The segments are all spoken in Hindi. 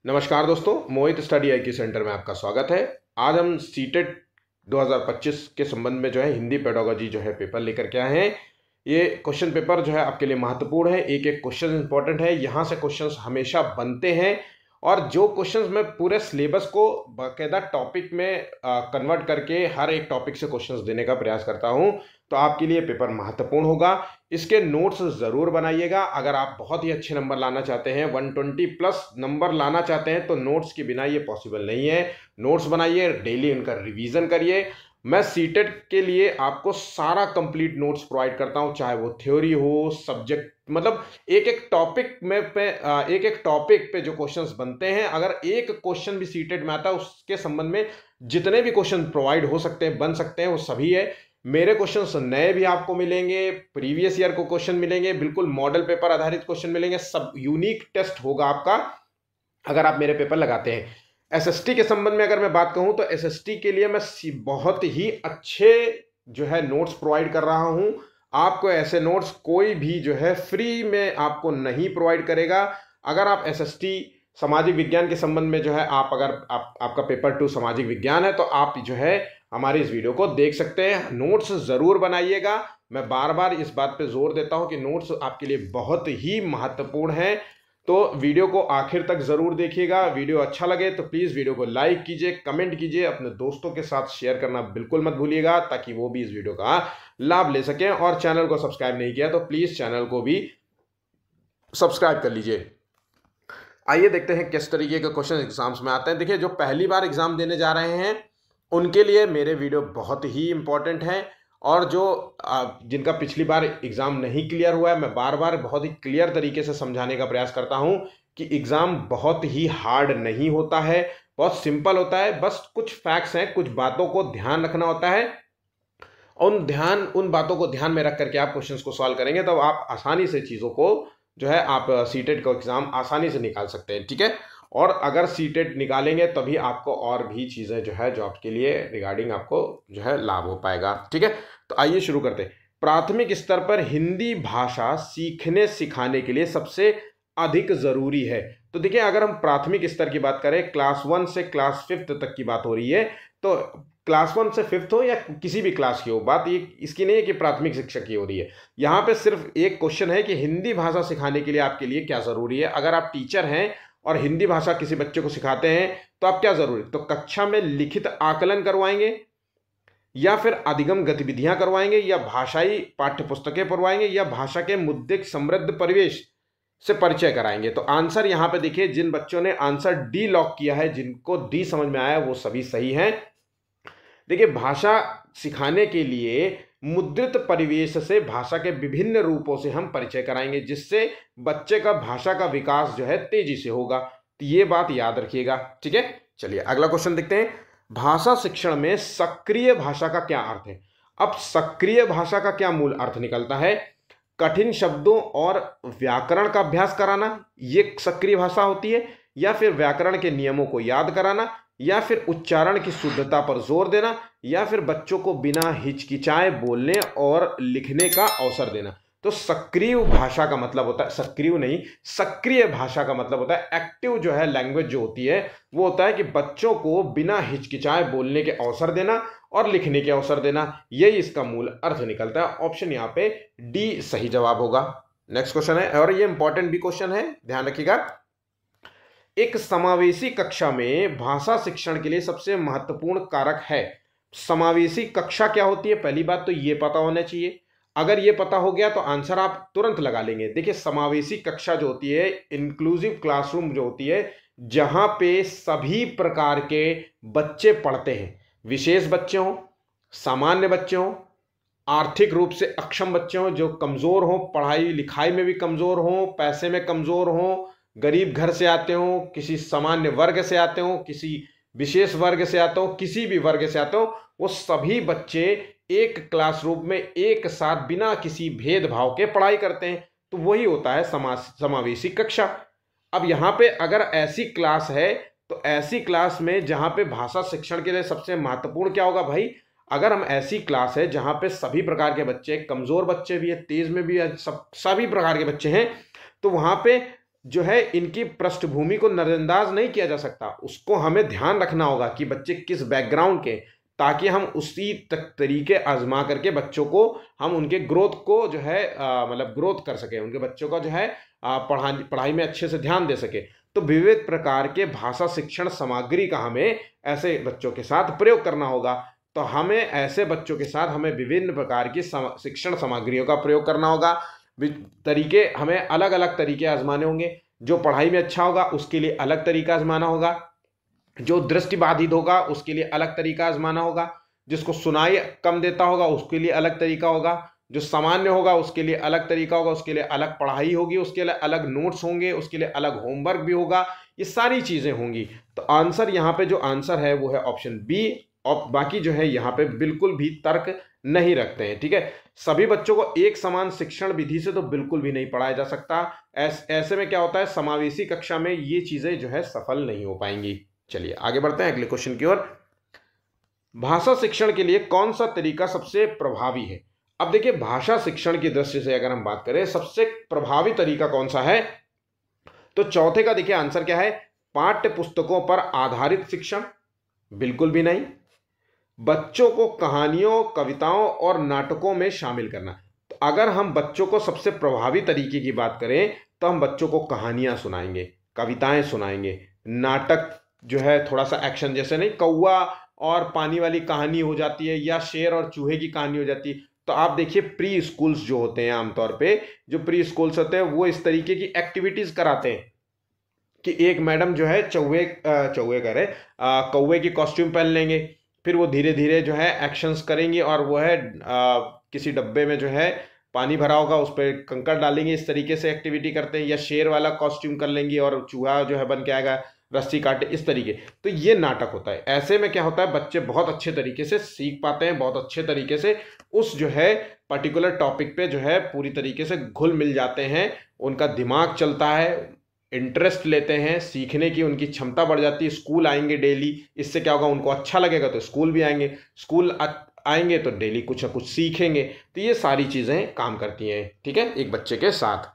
नमस्कार दोस्तों, मोहित स्टडी आईक्यू सेंटर में आपका स्वागत है। आज हम सीटेट 2025 के संबंध में हिंदी पेडागोजी पेपर लेकर के आए हैं। ये क्वेश्चन पेपर आपके लिए महत्वपूर्ण है। एक एक क्वेश्चन इंपॉर्टेंट है। यहाँ से क्वेश्चंस हमेशा बनते हैं और जो क्वेश्चंस मैं पूरे सिलेबस को बाकायदा टॉपिक में कन्वर्ट करके हर एक टॉपिक से क्वेश्चंस देने का प्रयास करता हूँ, तो आपके लिए पेपर महत्वपूर्ण होगा। इसके नोट्स ज़रूर बनाइएगा। अगर आप बहुत ही अच्छे नंबर लाना चाहते हैं, 120 प्लस नंबर लाना चाहते हैं, तो नोट्स के बिना ये पॉसिबल नहीं है। नोट्स बनाइए, डेली उनका रिवीजन करिए। मैं सीटेट के लिए आपको सारा कंप्लीट नोट्स प्रोवाइड करता हूं, चाहे वो थ्योरी हो, सब्जेक्ट, मतलब एक एक टॉपिक पे जो क्वेश्चंस बनते हैं, अगर एक क्वेश्चन भी सीटेट में आता है उसके संबंध में जितने भी क्वेश्चन प्रोवाइड हो सकते हैं, बन सकते हैं, वो सभी है। मेरे क्वेश्चंस नए भी आपको मिलेंगे, प्रीवियस ईयर को क्वेश्चन मिलेंगे, बिल्कुल मॉडल पेपर आधारित क्वेश्चन मिलेंगे। सब यूनिक टेस्ट होगा आपका अगर आप मेरे पेपर लगाते हैं। एसएसटी के संबंध में अगर मैं बात कहूं तो एसएसटी के लिए मैं बहुत ही अच्छे नोट्स प्रोवाइड कर रहा हूं। आपको ऐसे नोट्स कोई भी फ्री में आपको नहीं प्रोवाइड करेगा। अगर आप एसएसटी सामाजिक विज्ञान के संबंध में आप अगर आपका पेपर 2 सामाजिक विज्ञान है, तो आप हमारी इस वीडियो को देख सकते हैं। नोट्स जरूर बनाइएगा। मैं बार बार इस बात पे जोर देता हूं कि नोट्स आपके लिए बहुत ही महत्वपूर्ण है। तो वीडियो को आखिर तक जरूर देखिएगा। वीडियो अच्छा लगे तो प्लीज वीडियो को लाइक कीजिए, कमेंट कीजिए, अपने दोस्तों के साथ शेयर करना बिल्कुल मत भूलिएगा, ताकि वो भी इस वीडियो का लाभ ले सकें। और चैनल को सब्सक्राइब नहीं किया तो प्लीज चैनल को भी सब्सक्राइब कर लीजिए। आइए देखते हैं किस तरीके के क्वेश्चन एग्जाम्स में आते हैं। देखिए, जो पहली बार एग्जाम देने जा रहे हैं उनके लिए मेरे वीडियो बहुत ही इंपॉर्टेंट है, और जो जिनका पिछली बार एग्जाम नहीं क्लियर हुआ है, मैं बार बार बहुत ही क्लियर तरीके से समझाने का प्रयास करता हूं कि एग्जाम बहुत ही हार्ड नहीं होता है, बहुत सिंपल होता है। बस कुछ फैक्ट्स हैं, कुछ बातों को ध्यान रखना होता है। उन बातों को ध्यान में रख करके आप क्वेश्चंस को सॉल्व करेंगे, तब आप आसानी से चीज़ों को आप सीटेट का एग्जाम आसानी से निकाल सकते हैं। ठीक है, और अगर सीटेट निकालेंगे तभी आपको और भी चीज़ें जॉब के लिए रिगार्डिंग आपको लाभ हो पाएगा। ठीक है, तो आइए शुरू करते हैं। प्राथमिक स्तर पर हिंदी भाषा सीखने सिखाने के लिए सबसे अधिक जरूरी है। तो देखिए, अगर हम प्राथमिक स्तर की बात करें, क्लास 1 से क्लास 5th तक की बात हो रही है, तो क्लास 1 से 5th हो या किसी भी क्लास की हो, बात ये इसकी नहीं है कि प्राथमिक शिक्षा की हो रही है। यहाँ पे सिर्फ एक क्वेश्चन है कि हिंदी भाषा सिखाने के लिए आपके लिए क्या जरूरी है। अगर आप टीचर हैं और हिंदी भाषा किसी बच्चे को सिखाते हैं, तो आप क्या जरूरी, तो कक्षा में लिखित आकलन करवाएंगे, या फिर अधिगम गतिविधियां करवाएंगे, या भाषाई पाठ्य पुस्तकें पढ़वाएंगे, या भाषा के मुद्दे समृद्ध परिवेश से परिचय कराएंगे। तो आंसर यहाँ पे देखिए, जिन बच्चों ने आंसर डी लॉक किया है, जिनको डी समझ में आया, वो सभी सही हैं। देखिए, भाषा सिखाने के लिए मुद्रित परिवेश से भाषा के विभिन्न रूपों से हम परिचय कराएंगे, जिससे बच्चे का भाषा का विकास तेजी से होगा। तो ये बात याद रखिएगा। ठीक है, चलिए अगला क्वेश्चन देखते हैं। भाषा शिक्षण में सक्रिय भाषा का क्या अर्थ है। अब सक्रिय भाषा का क्या मूल अर्थ निकलता है? कठिन शब्दों और व्याकरण का अभ्यास कराना, ये सक्रिय भाषा होती है, या फिर व्याकरण के नियमों को याद कराना, या फिर उच्चारण की शुद्धता पर जोर देना, या फिर बच्चों को बिना हिचकिचाए बोलने और लिखने का अवसर देना। तो सक्रिय भाषा का मतलब होता है, सक्रिय भाषा का मतलब होता है एक्टिव लैंग्वेज जो होती है, वो होता है कि बच्चों को बिना हिचकिचाए बोलने के अवसर देना और लिखने के अवसर देना। यही इसका मूल अर्थ निकलता है। ऑप्शन यहाँ पे डी सही जवाब होगा। नेक्स्ट क्वेश्चन है, और ये इंपॉर्टेंट भी क्वेश्चन है, ध्यान रखिएगा। एक समावेशी कक्षा में भाषा शिक्षण के लिए सबसे महत्वपूर्ण कारक है। समावेशी कक्षा क्या होती है, पहली बात तो ये पता होना चाहिए। अगर ये पता हो गया तो आंसर आप तुरंत लगा लेंगे। देखिए, समावेशी कक्षा जो होती है, इंक्लूसिव क्लासरूम जो होती है, जहां पे सभी प्रकार के बच्चे पढ़ते हैं, विशेष बच्चे हों, सामान्य बच्चे हों, आर्थिक रूप से अक्षम बच्चे हों, जो कमजोर हों, पढ़ाई लिखाई में भी कमजोर हों, पैसे में कमजोर हों, गरीब घर से आते हों, किसी सामान्य वर्ग से आते हों, किसी विशेष वर्ग से आते हों, किसी भी वर्ग से आते हों, वो सभी बच्चे एक क्लासरूम में एक साथ बिना किसी भेदभाव के पढ़ाई करते हैं। तो वही होता है समावेशी कक्षा। अब यहाँ पे अगर ऐसी क्लास है, तो ऐसी क्लास में जहाँ पे भाषा शिक्षण के लिए सबसे महत्वपूर्ण क्या होगा भाई, अगर हम ऐसी क्लास है जहाँ पे सभी प्रकार के बच्चे, कमजोर बच्चे भी है, तेज में भी है, सभी प्रकार के बच्चे हैं, तो वहाँ पे जो है इनकी पृष्ठभूमि को नजरअंदाज नहीं किया जा सकता, उसको हमें ध्यान रखना होगा कि बच्चे किस बैकग्राउंड के, ताकि हम उसी तरीके आजमा करके बच्चों को हम उनके ग्रोथ को जो है मतलब ग्रोथ कर सके, उनके बच्चों का जो है पढ़ाई में अच्छे से ध्यान दे सके। तो विविध प्रकार के भाषा शिक्षण सामग्री का हमें ऐसे बच्चों के साथ प्रयोग करना होगा। तो हमें ऐसे बच्चों के साथ हमें विभिन्न प्रकार की शिक्षण सामग्रियों का प्रयोग करना होगा। तरीके हमें अलग अलग तरीके आजमाने होंगे। जो पढ़ाई में अच्छा होगा उसके लिए अलग तरीका आजमाना होगा, जो दृष्टिबाधित होगा उसके लिए अलग तरीका आजमाना होगा, जिसको सुनाई कम देता होगा उसके लिए अलग तरीका होगा, जो सामान्य होगा उसके लिए अलग तरीका होगा, उसके लिए अलग पढ़ाई होगी, उसके लिए अलग नोट्स होंगे, उसके लिए अलग होमवर्क भी होगा, ये सारी चीजें होंगी। तो आंसर यहाँ पे जो आंसर है वो है ऑप्शन बी। और बाकी जो है यहाँ पे बिल्कुल भी तर्क नहीं रखते हैं, ठीक है। सभी बच्चों को एक समान शिक्षण विधि से तो बिल्कुल भी नहीं पढ़ाया जा सकता। ऐसे में क्या होता है, समावेशी कक्षा में ये चीजें जो है सफल नहीं हो पाएंगी। चलिए आगे बढ़ते हैं अगले क्वेश्चन की ओर। भाषा शिक्षण के लिए कौन सा तरीका सबसे प्रभावी है? अब देखिए, भाषा शिक्षण की दृष्टि से अगर हम बात करें सबसे प्रभावी तरीका कौन सा है, तो चौथे का देखिए आंसर क्या है, पाठ्य पुस्तकों पर आधारित शिक्षण, बिल्कुल भी नहीं। बच्चों को कहानियों, कविताओं और नाटकों में शामिल करना। तो अगर हम बच्चों को सबसे प्रभावी तरीके की बात करें तो हम बच्चों को कहानियां सुनाएंगे, कविताएं सुनाएंगे, नाटक जो है थोड़ा सा एक्शन, जैसे नहीं कौवा और पानी वाली कहानी हो जाती है या शेर और चूहे की कहानी हो जाती है। तो आप देखिए प्री स्कूल्स जो होते हैं, आमतौर पे जो प्री स्कूल्स होते हैं वो इस तरीके की एक्टिविटीज कराते हैं कि एक मैडम जो है कौवे की कॉस्ट्यूम पहन लेंगे, फिर वो धीरे धीरे जो है एक्शंस करेंगी और वो है किसी डब्बे में जो है पानी भरा होगा उस पर कंकड़ डालेंगे, इस तरीके से एक्टिविटी करते हैं। या शेर वाला कॉस्ट्यूम कर लेंगी और चूहा जो है बन के आएगा रस्सी काटे, इस तरीके। तो ये नाटक होता है। ऐसे में क्या होता है, बच्चे बहुत अच्छे तरीके से सीख पाते हैं, बहुत अच्छे तरीके से उस जो है पर्टिकुलर टॉपिक पे जो है पूरी तरीके से घुल मिल जाते हैं, उनका दिमाग चलता है, इंटरेस्ट लेते हैं, सीखने की उनकी क्षमता बढ़ जाती है। स्कूल आएंगे डेली, इससे क्या होगा, उनको अच्छा लगेगा तो स्कूल भी आएंगे, स्कूल आएंगे तो डेली कुछ ना कुछ सीखेंगे। तो ये सारी चीजें काम करती हैं, ठीक है, एक बच्चे के साथ।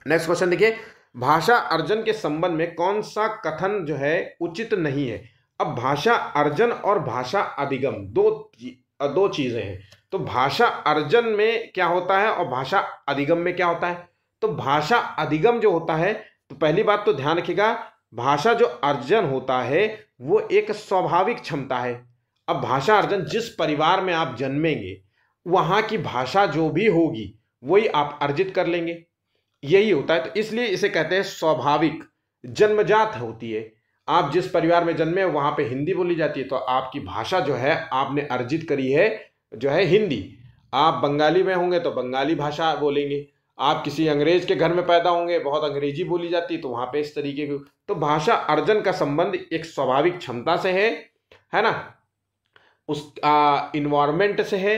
नेक्स्ट क्वेश्चन देखिए, भाषा अर्जन के संबंध में कौन सा कथन जो है उचित नहीं है? अब भाषा अर्जन और भाषा अधिगम दो चीजें हैं। तो भाषा अर्जन में क्या होता है और भाषा अधिगम में क्या होता है? तो भाषा अधिगम जो होता है, तो पहली बात तो ध्यान रखिएगा, भाषा जो अर्जन होता है वो एक स्वाभाविक क्षमता है। अब भाषा अर्जन, जिस परिवार में आप जन्मेंगे वहां की भाषा जो भी होगी वही आप अर्जित कर लेंगे, यही होता है। तो इसलिए इसे कहते हैं स्वाभाविक, जन्मजात होती है। आप जिस परिवार में जन्मे वहां पे हिंदी बोली जाती है, तो आपकी भाषा जो है आपने अर्जित करी है जो है हिंदी। आप बंगाली में होंगे तो बंगाली भाषा बोलेंगे, आप किसी अंग्रेज के घर में पैदा होंगे, बहुत अंग्रेजी बोली जाती है, तो वहां पे इस तरीके की। तो भाषा अर्जन का संबंध एक स्वाभाविक क्षमता से है ना, उस इन्वायरमेंट से है,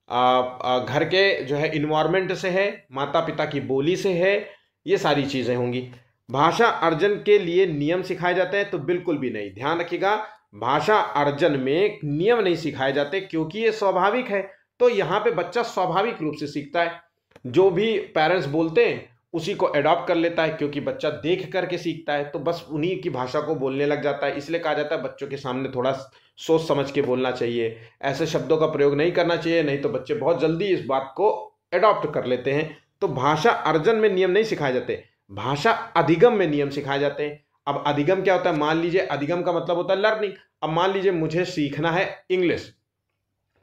घर के जो है इन्वायरमेंट से है, माता पिता की बोली से है, ये सारी चीजें होंगी। भाषा अर्जन के लिए नियम सिखाए जाते हैं? तो बिल्कुल भी नहीं। ध्यान रखिएगा, भाषा अर्जन में नियम नहीं सिखाए जाते क्योंकि ये स्वाभाविक है। तो यहाँ पे बच्चा स्वाभाविक रूप से सीखता है, जो भी पेरेंट्स बोलते हैं उसी को अडॉप्ट कर लेता है, क्योंकि बच्चा देख करके सीखता है, तो बस उन्हीं की भाषा को बोलने लग जाता है। इसलिए कहा जाता है बच्चों के सामने थोड़ा सोच समझ के बोलना चाहिए, ऐसे शब्दों का प्रयोग नहीं करना चाहिए, नहीं तो बच्चे बहुत जल्दी इस बात को अडॉप्ट कर लेते हैं। तो भाषा अर्जन में नियम नहीं सिखाए जाते, भाषा अधिगम में नियम सिखाए जाते हैं। अब अधिगम क्या होता है, मान लीजिए अधिगम का मतलब होता है लर्निंग। अब मान लीजिए मुझे सीखना है इंग्लिश,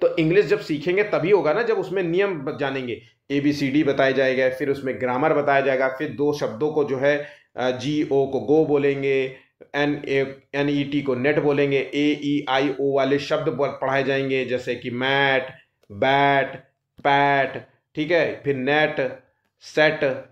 तो इंग्लिश जब सीखेंगे तभी होगा ना जब उसमें नियम जानेंगे, ABCD बताया जाएगा, फिर उसमें ग्रामर बताया जाएगा, फिर दो शब्दों को जो है GO को गो बोलेंगे, NET को नेट बोलेंगे, AEIO वाले शब्द पढ़ाए जाएंगे, जैसे कि मैट, बैट, पैट, ठीक है, फिर नेट, सेट,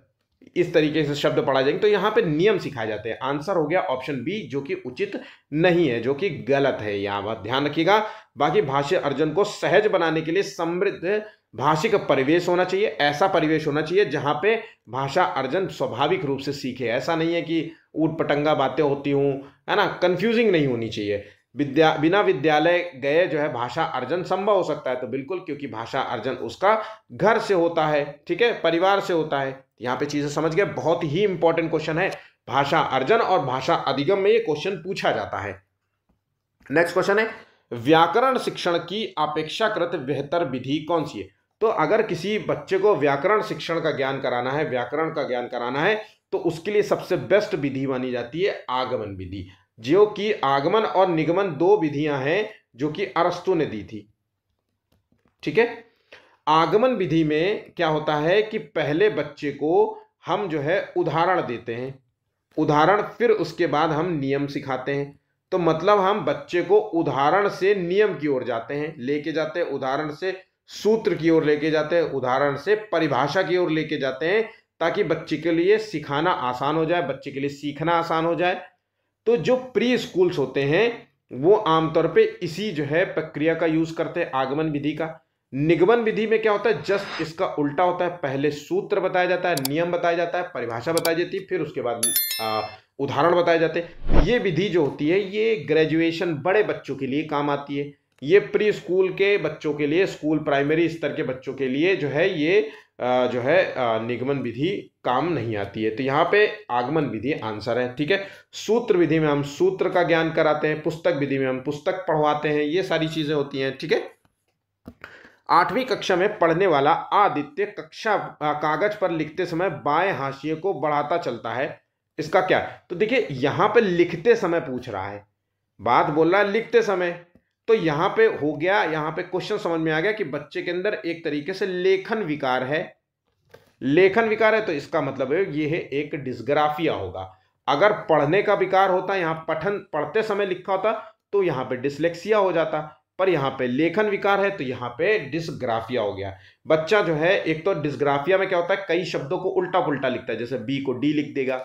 इस तरीके से शब्द पढ़ाए जाएंगे। तो यहाँ पे नियम सिखाए जाते हैं। आंसर हो गया ऑप्शन बी, जो कि उचित नहीं है, जो कि गलत है, यहाँ बात ध्यान रखिएगा। बाकी भाषा अर्जन को सहज बनाने के लिए समृद्ध भाषिक परिवेश होना चाहिए, ऐसा परिवेश होना चाहिए जहाँ पे भाषा अर्जन स्वाभाविक रूप से सीखे। ऐसा नहीं है कि ऊट पटंगा बातें होती हूँ, है ना, कंफ्यूजिंग नहीं होनी चाहिए। बिना विद्यालय गए जो है भाषा अर्जन संभव हो सकता है, तो बिल्कुल, क्योंकि भाषा अर्जन उसका घर से होता है, ठीक है, परिवार से होता है। यहाँ पे चीजें समझ गए, बहुत ही इंपॉर्टेंट क्वेश्चन है। भाषा अर्जन और भाषा अधिगम में ये क्वेश्चन पूछा जाता है। नेक्स्ट क्वेश्चन है, व्याकरण शिक्षण की अपेक्षाकृत बेहतर विधि कौन सी है? तो अगर किसी बच्चे को व्याकरण शिक्षण का ज्ञान कराना है, व्याकरण का ज्ञान कराना है, तो उसके लिए सबसे बेस्ट विधि मानी जाती है आगमन विधि, जो कि आगमन और निगमन दो विधियां हैं जो कि अरस्तु ने दी थी। ठीक है, आगमन विधि में क्या होता है कि पहले बच्चे को हम जो है उदाहरण देते हैं, उदाहरण, फिर उसके बाद हम नियम सिखाते हैं। तो मतलब हम बच्चे को उदाहरण से नियम की ओर जाते हैं, लेके जाते हैं, उदाहरण से सूत्र की ओर लेके जाते हैं, उदाहरण से परिभाषा की ओर लेके जाते हैं, ताकि बच्चे के लिए सिखाना आसान हो जाए, बच्चे के लिए सीखना आसान हो जाए। तो जो प्री स्कूल्स होते हैं वो आमतौर पे इसी जो है प्रक्रिया का यूज करते हैं, आगमन विधि का। निगमन विधि में क्या होता है, जस्ट इसका उल्टा होता है, पहले सूत्र बताया जाता है, नियम बताया जाता है, परिभाषा बताई जाती है, फिर उसके बाद उदाहरण बताए जाते हैं। ये विधि जो होती है ये ग्रेजुएशन बड़े बच्चों के लिए काम आती है, ये प्री स्कूल के बच्चों के लिए, स्कूल प्राइमरी स्तर के बच्चों के लिए जो है ये जो है निगमन विधि काम नहीं आती है। तो यहाँ पे आगमन विधि आंसर है। ठीक है, सूत्र विधि में हम सूत्र का ज्ञान कराते हैं, पुस्तक विधि में हम पुस्तक पढ़वाते हैं, ये सारी चीजें होती हैं। ठीक है, 8वीं कक्षा में पढ़ने वाला आदित्य कक्षा कागज पर लिखते समय बाएं हाशिए को बढ़ाता चलता है, इसका क्या है? तो देखिए यहां पे लिखते समय पूछ रहा है, बात बोल रहा है लिखते समय, तो यहां पे हो गया, यहां पे क्वेश्चन समझ में आ गया कि बच्चे के अंदर एक तरीके से लेखन विकार है। लेखन विकार है तो इसका मतलब है ये है एक डिस्ग्राफिया होगा। अगर पढ़ने का विकार होता, यहां पठन पढ़ते समय लिखा होता, तो यहां पे डिसलेक्सिया हो जाता, पर यहाँ पे लेखन विकार है तो यहाँ पे डिस्ग्राफिया हो गया। बच्चा जो है, एक तो डिस्ग्राफिया में क्या होता है, कई शब्दों को उल्टा पुल्टा लिखता है, जैसे बी को डी लिख देगा,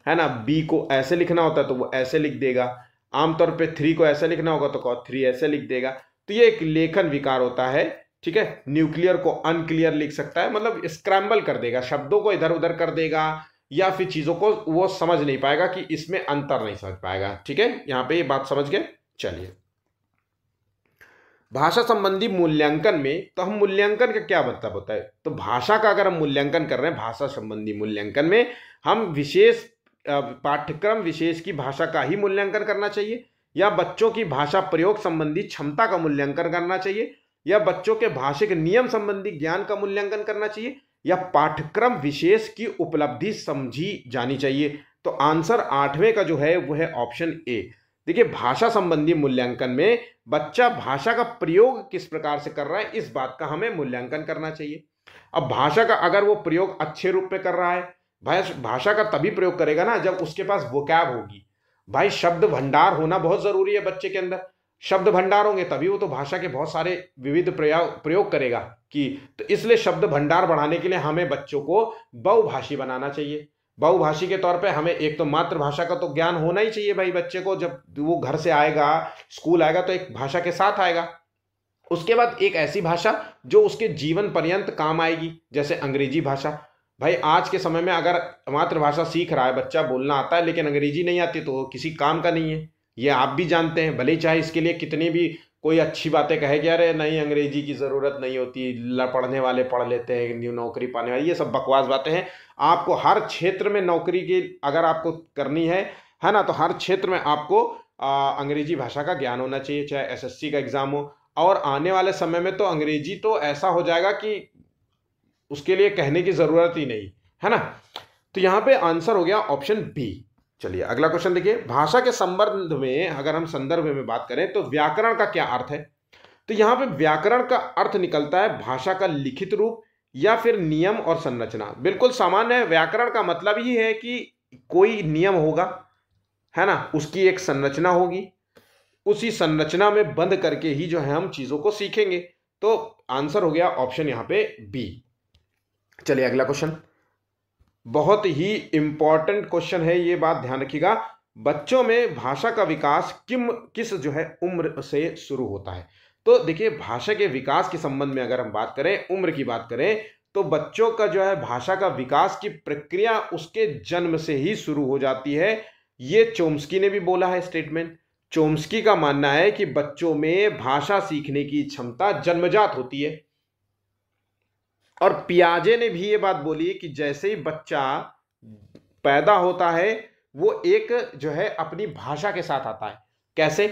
है ना, बी को ऐसे लिखना होता है तो वो ऐसे लिख देगा, आमतौर पे 3 को ऐसे लिखना होगा तो 3 ऐसे लिख देगा। तो ये एक लेखन विकार होता है। ठीक है, न्यूक्लियर को अनक्लियर लिख सकता है, मतलब स्क्रैम्बल कर देगा, शब्दों को इधर उधर कर देगा, या फिर चीजों को वो समझ नहीं पाएगा कि इसमें अंतर नहीं समझ पाएगा। ठीक है, यहाँ पे ये बात समझ गए। चलिए, भाषा संबंधी मूल्यांकन में, तो हम मूल्यांकन का क्या मतलब होता है, तो भाषा का अगर हम मूल्यांकन कर रहे हैं, भाषा संबंधी मूल्यांकन में हम विशेष पाठ्यक्रम विशेष की भाषा का ही मूल्यांकन करना चाहिए, या बच्चों की भाषा प्रयोग संबंधी क्षमता का मूल्यांकन करना चाहिए, या बच्चों के भाषिक नियम संबंधी ज्ञान का मूल्यांकन करना चाहिए, या पाठ्यक्रम विशेष की उपलब्धि समझी जानी चाहिए? तो आंसर 8वें का जो है वो है ऑप्शन ए। देखिए, भाषा संबंधी मूल्यांकन में बच्चा भाषा का प्रयोग किस प्रकार से कर रहा है, इस बात का हमें मूल्यांकन करना चाहिए। अब भाषा का अगर वो प्रयोग अच्छे रूप में कर रहा है, भाषा का तभी प्रयोग करेगा ना जब उसके पास वोकैब होगी। भाई शब्द भंडार होना बहुत जरूरी है बच्चे के अंदर, शब्द भंडार होंगे तभी वो तो भाषा के बहुत सारे विविध प्रयोग करेगा। कि तो इसलिए शब्द भंडार बढ़ाने के लिए हमें बच्चों को बहुभाषी बनाना चाहिए। बहुभाषी के तौर पे हमें एक तो मातृभाषा का तो ज्ञान होना ही चाहिए भाई बच्चे को, जब वो घर से आएगा, स्कूल आएगा तो एक भाषा के साथ आएगा। उसके बाद एक ऐसी भाषा जो उसके जीवन पर्यंत काम आएगी, जैसे अंग्रेजी भाषा। भाई आज के समय में अगर मातृभाषा सीख रहा है बच्चा, बोलना आता है, लेकिन अंग्रेजी नहीं आती तो किसी काम का नहीं है, ये आप भी जानते हैं। भले ही चाहे इसके लिए कितनी भी कोई अच्छी बातें कहे कि अरे नहीं अंग्रेजी की ज़रूरत नहीं होती, पढ़ने वाले पढ़ लेते हैं, न्यू नौकरी पाने वाले, ये सब बकवास बातें हैं। आपको हर क्षेत्र में नौकरी की अगर आपको करनी है ना, तो हर क्षेत्र में आपको अंग्रेजी भाषा का ज्ञान होना चाहिए, चाहे एसएससी का एग्ज़ाम हो। और आने वाले समय में तो अंग्रेजी तो ऐसा हो जाएगा कि उसके लिए कहने की ज़रूरत ही नहीं है ना। तो यहाँ पे आंसर हो गया ऑप्शन बी। चलिए अगला क्वेश्चन देखिए, भाषा के संबंध में अगर हम संदर्भ में बात करें तो व्याकरण का क्या अर्थ है? तो यहाँ पे व्याकरण का अर्थ निकलता है भाषा का लिखित रूप या फिर नियम और संरचना। बिल्कुल सामान्य है, व्याकरण का मतलब ही है कि कोई नियम होगा, है ना, उसकी एक संरचना होगी, उसी संरचना में बंद करके ही जो है हम चीजों को सीखेंगे। तो आंसर हो गया ऑप्शन यहाँ पे बी। चलिए अगला क्वेश्चन, बहुत ही इंपॉर्टेंट क्वेश्चन है, ये बात ध्यान रखिएगा। बच्चों में भाषा का विकास किस जो है उम्र से शुरू होता है? तो देखिए, भाषा के विकास के संबंध में अगर हम बात करें, उम्र की बात करें, तो बच्चों का जो है भाषा का विकास की प्रक्रिया उसके जन्म से ही शुरू हो जाती है। ये चोम्स्की ने भी बोला है स्टेटमेंट। चोम्स्की का मानना है कि बच्चों में भाषा सीखने की क्षमता जन्मजात होती है। और पियाजे ने भी ये बात बोली कि जैसे ही बच्चा पैदा होता है वो एक जो है अपनी भाषा के साथ आता है। कैसे?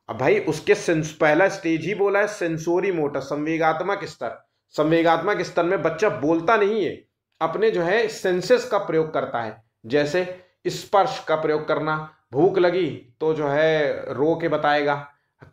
अब भाई उसके पहला स्टेज ही बोला है सेंसोरी मोटर, संवेगात्मक स्तर। संवेगात्मक स्तर में बच्चा बोलता नहीं है, अपने जो है सेंसेस का प्रयोग करता है। जैसे स्पर्श का प्रयोग करना, भूख लगी तो जो है रो के बताएगा,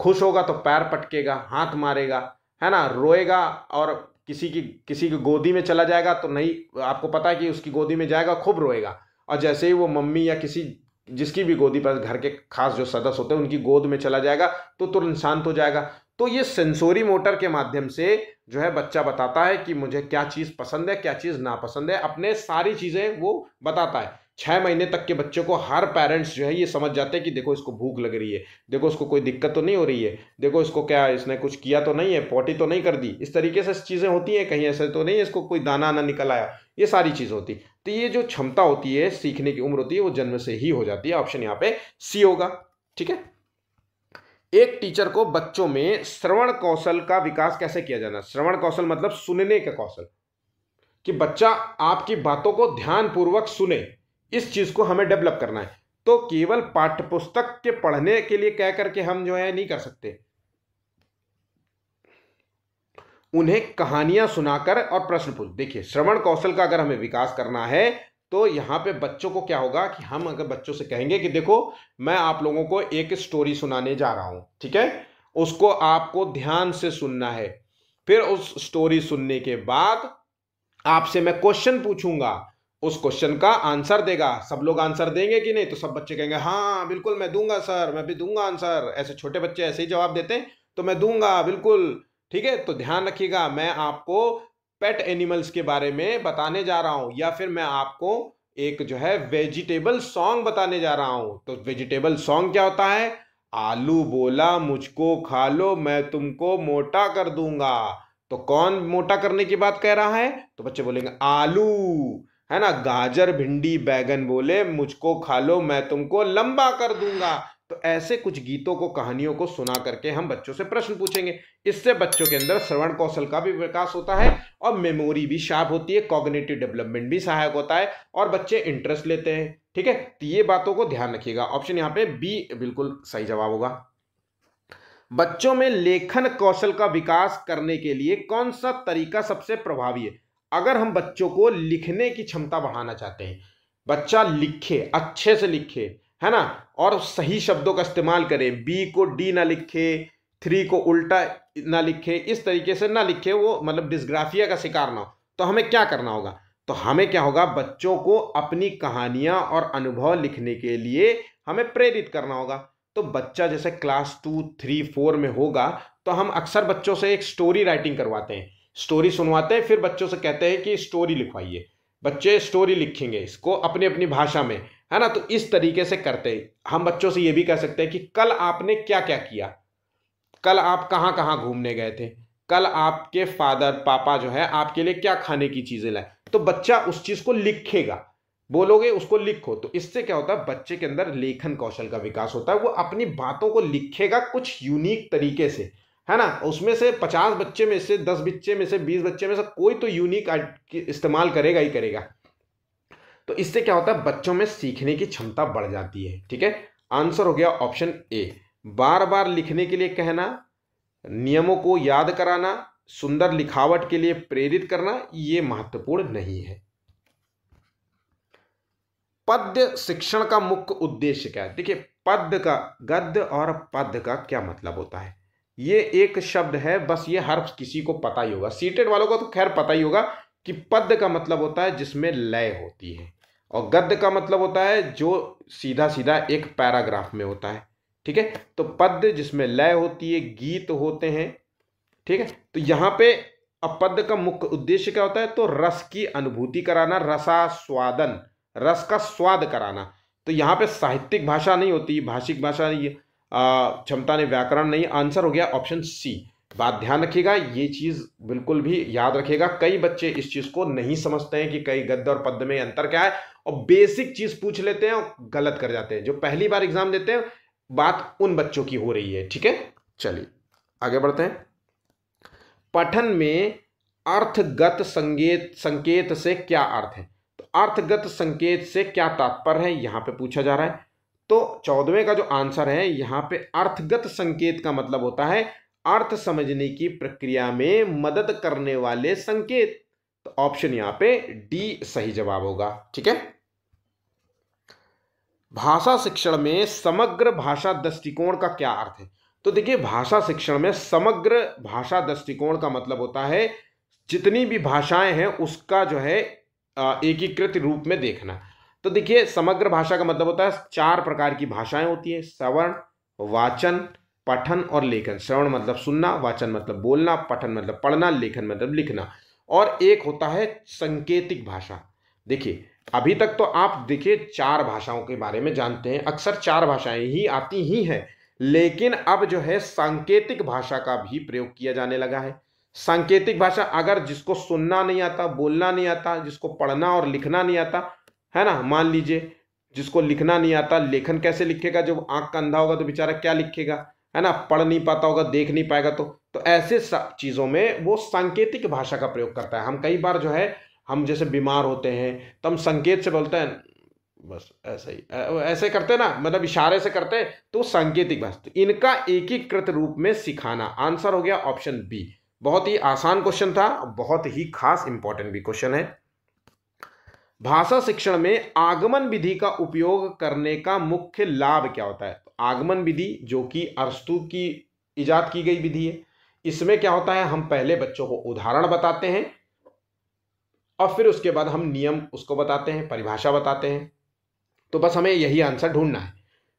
खुश होगा तो पैर पटकेगा, हाथ मारेगा, है ना, रोएगा और किसी की गोदी में चला जाएगा तो नहीं, आपको पता है कि उसकी गोदी में जाएगा खूब रोएगा, और जैसे ही वो मम्मी या किसी जिसकी भी गोदी पर घर के खास जो सदस्य होते हैं उनकी गोद में चला जाएगा तो तुरंत शांत हो जाएगा। तो ये सेंसोरी मोटर के माध्यम से जो है बच्चा बताता है कि मुझे क्या चीज पसंद है, क्या चीज नापसंद है, अपने सारी चीजें वो बताता है। 6 महीने तक के बच्चों को हर पेरेंट्स जो है ये समझ जाते हैं कि देखो इसको भूख लग रही है, देखो इसको कोई दिक्कत तो नहीं हो रही है, देखो इसको क्या इसने कुछ किया तो नहीं है, पॉटी तो नहीं कर दी, इस तरीके से चीजें होती हैं, कहीं ऐसे तो नहीं है इसको कोई दाना ना निकल आया, ये सारी चीज होती। तो ये जो क्षमता होती है, सीखने की उम्र होती है, वो जन्म से ही हो जाती है। ऑप्शन यहाँ पे सी होगा। ठीक है। एक टीचर को बच्चों में श्रवण कौशल का विकास कैसे किया जाना? श्रवण कौशल मतलब सुनने का कौशल, कि बच्चा आपकी बातों को ध्यान पूर्वक सुने, इस चीज को हमें डेवलप करना है। तो केवल पाठ्यपुस्तक के पढ़ने के लिए कह करके हम जो है नहीं कर सकते, उन्हें कहानियां सुनाकर और प्रश्न पूछ। देखिए, श्रवण कौशल का अगर हमें विकास करना है तो यहां पे बच्चों को क्या होगा कि हम अगर बच्चों से कहेंगे कि देखो मैं आप लोगों को एक स्टोरी सुनाने जा रहा हूं, ठीक है, उसको आपको ध्यान से सुनना है। फिर उस स्टोरी सुनने के बाद आपसे मैं क्वेश्चन पूछूंगा, उस क्वेश्चन का आंसर देगा। सब लोग आंसर देंगे कि नहीं? तो सब बच्चे कहेंगे हाँ बिल्कुल मैं दूंगा सर, मैं भी दूंगा आंसर। ऐसे छोटे बच्चे ऐसे ही जवाब देते हैं, तो मैं दूंगा बिल्कुल। ठीक है, तो ध्यान रखिएगा, मैं आपको पेट एनिमल्स के बारे में बताने जा रहा हूं, या फिर मैं आपको एक जो है वेजिटेबल सॉन्ग बताने जा रहा हूं। तो वेजिटेबल सॉन्ग क्या होता है? आलू बोला मुझको खा लो, मैं तुमको मोटा कर दूंगा। तो कौन मोटा करने की बात कह रहा है? तो बच्चे बोलेंगे आलू, है ना। गाजर भिंडी बैगन बोले मुझको खा लो, मैं तुमको लंबा कर दूंगा। तो ऐसे कुछ गीतों को, कहानियों को सुना करके हम बच्चों से प्रश्न पूछेंगे। इससे बच्चों के अंदर श्रवण कौशल का भी विकास होता है और मेमोरी भी शार्प होती है, कॉग्निटिव डेवलपमेंट भी सहायक होता है और बच्चे इंटरेस्ट लेते हैं। ठीक है, तो ये बातों को ध्यान रखिएगा। ऑप्शन यहाँ पे बी बिल्कुल सही जवाब होगा। बच्चों में लेखन कौशल का विकास करने के लिए कौन सा तरीका सबसे प्रभावी है? अगर हम बच्चों को लिखने की क्षमता बढ़ाना चाहते हैं, बच्चा लिखे, अच्छे से लिखे, है ना, और सही शब्दों का इस्तेमाल करे, बी को डी ना लिखे, 3 को उल्टा ना लिखे, इस तरीके से ना लिखे, वो मतलब डिस्ग्राफिया का शिकार ना हो, तो हमें क्या करना होगा? तो हमें क्या होगा, बच्चों को अपनी कहानियां और अनुभव लिखने के लिए हमें प्रेरित करना होगा। तो बच्चा जैसे क्लास 2, 3, 4 में होगा तो हम अक्सर बच्चों से एक स्टोरी राइटिंग करवाते हैं, स्टोरी सुनवाते हैं, फिर बच्चों से कहते हैं कि स्टोरी लिखवाइए। बच्चे स्टोरी लिखेंगे इसको अपनी अपनी भाषा में, है ना। तो इस तरीके से करते हैं। हम बच्चों से ये भी कह सकते हैं कि कल आपने क्या क्या किया, कल आप कहाँ कहाँ घूमने गए थे, कल आपके फादर पापा जो है आपके लिए क्या खाने की चीजें लाए। तो बच्चा उस चीज को लिखेगा, बोलोगे उसको लिखो, तो इससे क्या होता है, बच्चे के अंदर लेखन कौशल का विकास होता है। वो अपनी बातों को लिखेगा कुछ यूनिक तरीके से, है ना। उसमें से 50 बच्चे में से 10 बच्चे में से 20 बच्चे में से कोई तो यूनिक इस्तेमाल करेगा ही करेगा। तो इससे क्या होता है, बच्चों में सीखने की क्षमता बढ़ जाती है। ठीक है, आंसर हो गया ऑप्शन ए। बार बार लिखने के लिए कहना, नियमों को याद कराना, सुंदर लिखावट के लिए प्रेरित करना, ये महत्वपूर्ण नहीं है। पद्य शिक्षण का मुख्य उद्देश्य क्या है? देखिए, पद्य का, गद्य और पद्य का क्या मतलब होता है? ये एक शब्द है, बस ये हर किसी को पता ही होगा, सीटेड वालों को तो खैर पता ही होगा कि पद्य का मतलब होता है जिसमें लय होती है, और गद्य का मतलब होता है जो सीधा सीधा एक पैराग्राफ में होता है। ठीक है, तो पद्य जिसमें लय होती है, गीत होते हैं। ठीक है, तो यहां पे अब पद्य का मुख्य उद्देश्य क्या होता है? तो रस की अनुभूति कराना, रसास्वादन, रस का स्वाद कराना। तो यहाँ पे साहित्यिक भाषा नहीं होती, भाषिक भाषा नहीं, क्षमता नहीं, व्याकरण नहीं। आंसर हो गया ऑप्शन सी। बात ध्यान रखिएगा, ये चीज बिल्कुल भी याद रखिएगा। कई बच्चे इस चीज को नहीं समझते हैं कि कई गद्य और पद्य में अंतर क्या है, और बेसिक चीज पूछ लेते हैं और गलत कर जाते हैं। जो पहली बार एग्जाम देते हैं, बात उन बच्चों की हो रही है। ठीक है, चलिए आगे बढ़ते हैं। पठन में अर्थगत संकेत से क्या अर्थ है? तो अर्थगत संकेत से क्या तात्पर्य है यहां पे पूछा जा रहा है। तो 14वें का जो आंसर है यहां पे अर्थगत संकेत का मतलब होता है अर्थ समझने की प्रक्रिया में मदद करने वाले संकेत। तो ऑप्शन यहां पे डी सही जवाब होगा। ठीक है। भाषा शिक्षण में समग्र भाषा दृष्टिकोण का क्या अर्थ है? तो देखिए, भाषा शिक्षण में समग्र भाषा दृष्टिकोण का मतलब होता है जितनी भी भाषाएं हैं उसका जो है एकीकृत रूप में देखना। तो देखिए, समग्र भाषा का मतलब होता है 4 प्रकार की भाषाएं होती है, श्रवण, वाचन, पठन और लेखन। श्रवण मतलब सुनना, वाचन मतलब बोलना, पठन मतलब पढ़ना, लेखन मतलब लिखना। और एक होता है सांकेतिक भाषा। देखिए, अभी तक तो आप देखिए 4 भाषाओं के बारे में जानते हैं, अक्सर 4 भाषाएं ही आती ही हैं, लेकिन अब जो है सांकेतिक भाषा का भी प्रयोग किया जाने लगा है। सांकेतिक भाषा, अगर जिसको सुनना नहीं आता, बोलना नहीं आता, जिसको पढ़ना और लिखना नहीं आता, है ना, मान लीजिए जिसको लिखना नहीं आता, लेखन कैसे लिखेगा? जब आंख का अंधा होगा तो बेचारा क्या लिखेगा, है ना, पढ़ नहीं पाता होगा, देख नहीं पाएगा। तो ऐसे चीजों में वो सांकेतिक भाषा का प्रयोग करता है। हम कई बार जो है, हम जैसे बीमार होते हैं तो हम संकेत से बोलते हैं, बस ऐसे ही ऐसे करते हैं ना, मतलब इशारे से करते हैं, तो सांकेतिक भाषा। तो इनका एकीकृत रूप में सिखाना, आंसर हो गया ऑप्शन बी। बहुत ही आसान क्वेश्चन था, बहुत ही खास इंपॉर्टेंट भी क्वेश्चन है। भाषा शिक्षण में आगमन विधि का उपयोग करने का मुख्य लाभ क्या होता है? तो आगमन विधि जो कि अरस्तु की इजाद की गई विधि है, इसमें क्या होता है, हम पहले बच्चों को उदाहरण बताते हैं और फिर उसके बाद हम नियम उसको बताते हैं, परिभाषा बताते हैं। तो बस हमें यही आंसर ढूंढना है।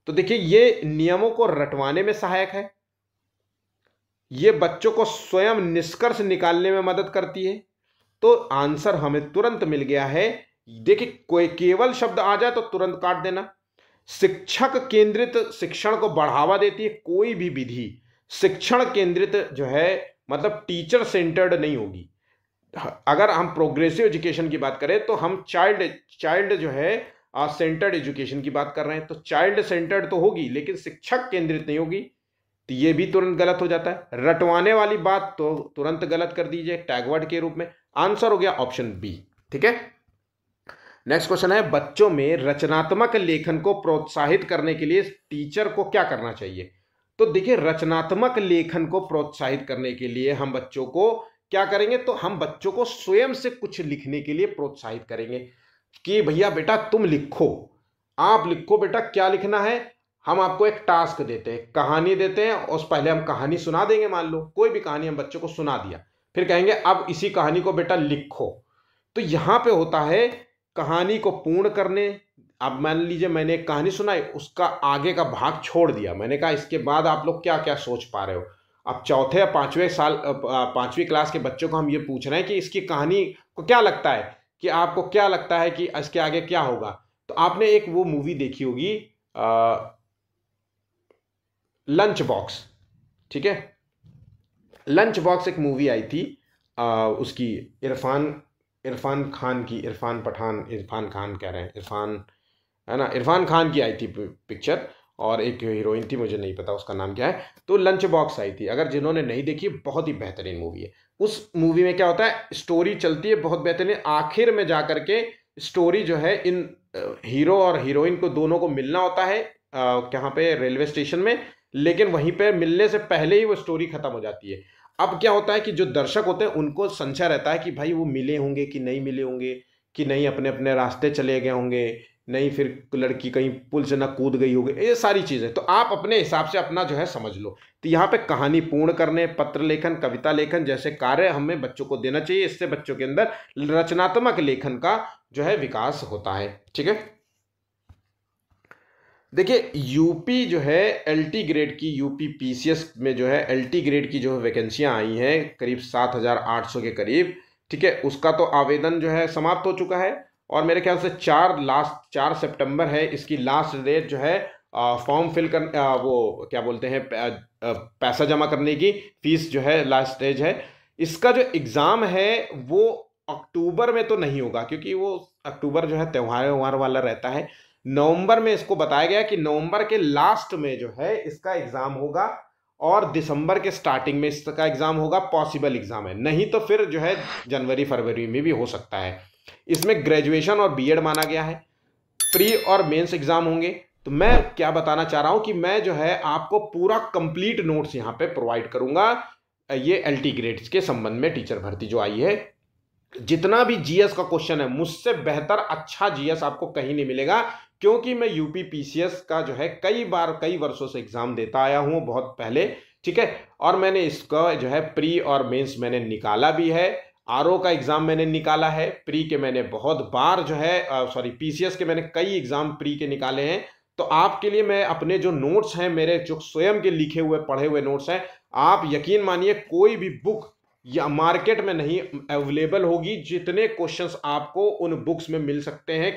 तो देखिए, ये नियमों को रटवाने में सहायक है, ये बच्चों को स्वयं निष्कर्ष निकालने में मदद करती है। तो आंसर हमें तुरंत मिल गया है। देखिए, कोई केवल शब्द आ जाए तो तुरंत काट देना। शिक्षक केंद्रित शिक्षण को बढ़ावा देती है कोई भी विधि शिक्षण केंद्रित जो है, मतलब टीचर सेंटर्ड नहीं होगी। अगर हम प्रोग्रेसिव एजुकेशन की बात करें तो हम चाइल्ड जो है सेंटर्ड एजुकेशन की बात कर रहे हैं। तो चाइल्ड सेंटर्ड तो होगी, लेकिन शिक्षक केंद्रित नहीं होगी। तो ये भी तुरंत गलत हो जाता है। रटवाने वाली बात तो तुरंत गलत कर दीजिए टैगवर्ड के रूप में। आंसर हो गया ऑप्शन बी। ठीक है। नेक्स्ट क्वेश्चन है, बच्चों में रचनात्मक लेखन को प्रोत्साहित करने के लिए टीचर को क्या करना चाहिए? तो देखिए, रचनात्मक लेखन को प्रोत्साहित करने के लिए हम बच्चों को क्या करेंगे? तो हम बच्चों को स्वयं से कुछ लिखने के लिए प्रोत्साहित करेंगे कि भैया बेटा तुम लिखो, आप लिखो बेटा, क्या लिखना है? हम आपको एक टास्क देते हैं, कहानी देते हैं, और पहले हम कहानी सुना देंगे। मान लो कोई भी कहानी हम बच्चों को सुना दिया, फिर कहेंगे अब इसी कहानी को बेटा लिखो। तो यहां पे होता है कहानी को पूर्ण करने। अब मान लीजिए मैंने एक कहानी सुनाई, उसका आगे का भाग छोड़ दिया, मैंने कहा इसके बाद आप लोग क्या क्या सोच पा रहे हो। अब चौथे या 5वीं क्लास के बच्चों को हम ये पूछ रहे हैं कि इसकी कहानी को क्या लगता है, कि आपको क्या लगता है कि इसके आगे क्या होगा। तो आपने एक वो मूवी देखी होगी लंच बॉक्स। ठीक है, लंच बॉक्स एक मूवी आई थी, उसकी इरफान खान की, इरफान खान कह रहे हैं, इरफान, है ना, इरफान खान की आई थी पिक्चर, और एक हीरोइन थी, मुझे नहीं पता उसका नाम क्या है। तो लंच बॉक्स आई थी, अगर जिन्होंने नहीं देखी, बहुत ही बेहतरीन मूवी है। उस मूवी में क्या होता है, स्टोरी चलती है बहुत बेहतरीन, आखिर में जाकर के स्टोरी जो है, इन हीरो और हीरोइन को दोनों को मिलना होता है कहाँ पे, रेलवे स्टेशन में, लेकिन वहीं पे मिलने से पहले ही वो स्टोरी खत्म हो जाती है। अब क्या होता है कि जो दर्शक होते हैं उनको संशय रहता है कि भाई वो मिले होंगे कि नहीं मिले होंगे, कि नहीं अपने अपने रास्ते चले गए होंगे, नहीं फिर लड़की कहीं पुल से ना कूद गई होगी, ये सारी चीजें। तो आप अपने हिसाब से अपना जो है समझ लो। तो यहाँ पे कहानी पूर्ण करने, पत्र लेखन, कविता लेखन जैसे कार्य हमें बच्चों को देना चाहिए। इससे बच्चों के अंदर रचनात्मक लेखन का जो है विकास होता है। ठीक है। देखिए, यूपी जो है एलटी ग्रेड की, यूपी पीसीएस में जो है एलटी ग्रेड की जो वैकेंसियां आई हैं करीब 7,800 के करीब। ठीक है, उसका तो आवेदन जो है समाप्त हो चुका है, और मेरे ख्याल से 4 सितंबर है इसकी लास्ट डेट जो है फॉर्म फिल कर, वो क्या बोलते हैं, पैसा जमा करने की, फीस जो है लास्ट स्टेज है। इसका जो एग्ज़ाम है वो अक्टूबर में तो नहीं होगा, क्योंकि वो अक्टूबर जो है त्यौहार वाला रहता है। नवंबर में इसको बताया गया कि नवंबर के लास्ट में जो है इसका एग्ज़ाम होगा, और दिसंबर के स्टार्टिंग में इसका एग्जाम होगा, पॉसिबल एग्जाम है, नहीं तो फिर जो है जनवरी फरवरी में भी हो सकता है। इसमें ग्रेजुएशन और बीएड माना गया है। प्री और मेंस एग्जाम होंगे। तो मैं क्या बताना चाह रहा हूं कि मैं जो है आपको पूरा कंप्लीट नोट्स यहां पे प्रोवाइड करूंगा ये एलटी ग्रेड्स के संबंध में, टीचर भर्ती जो आई है। जितना भी जीएस का क्वेश्चन है, मुझसे बेहतर अच्छा जीएस आपको कहीं नहीं मिलेगा, क्योंकि मैं यूपी पीसीएस का जो है कई बार कई वर्षों से एग्जाम देता आया हूं, बहुत पहले, ठीक है। और मैंने इसका जो है प्री और मेंस मैंने निकाला भी है, आरओ का एग्जाम मैंने निकाला है, प्री के मैंने बहुत बार जो है सॉरी पीसीएस के मैंने कई एग्जाम प्री के निकाले हैं। तो आपके लिए मैं अपने जो नोट्स हैं, मेरे जो स्वयं के लिखे हुए पढ़े हुए नोट्स हैं, आप यकीन मानिए कोई भी बुक या मार्केट में नहीं अवेलेबल होगी जितने क्वेश्चंस आपको उन बुक्स में मिल सकते हैं।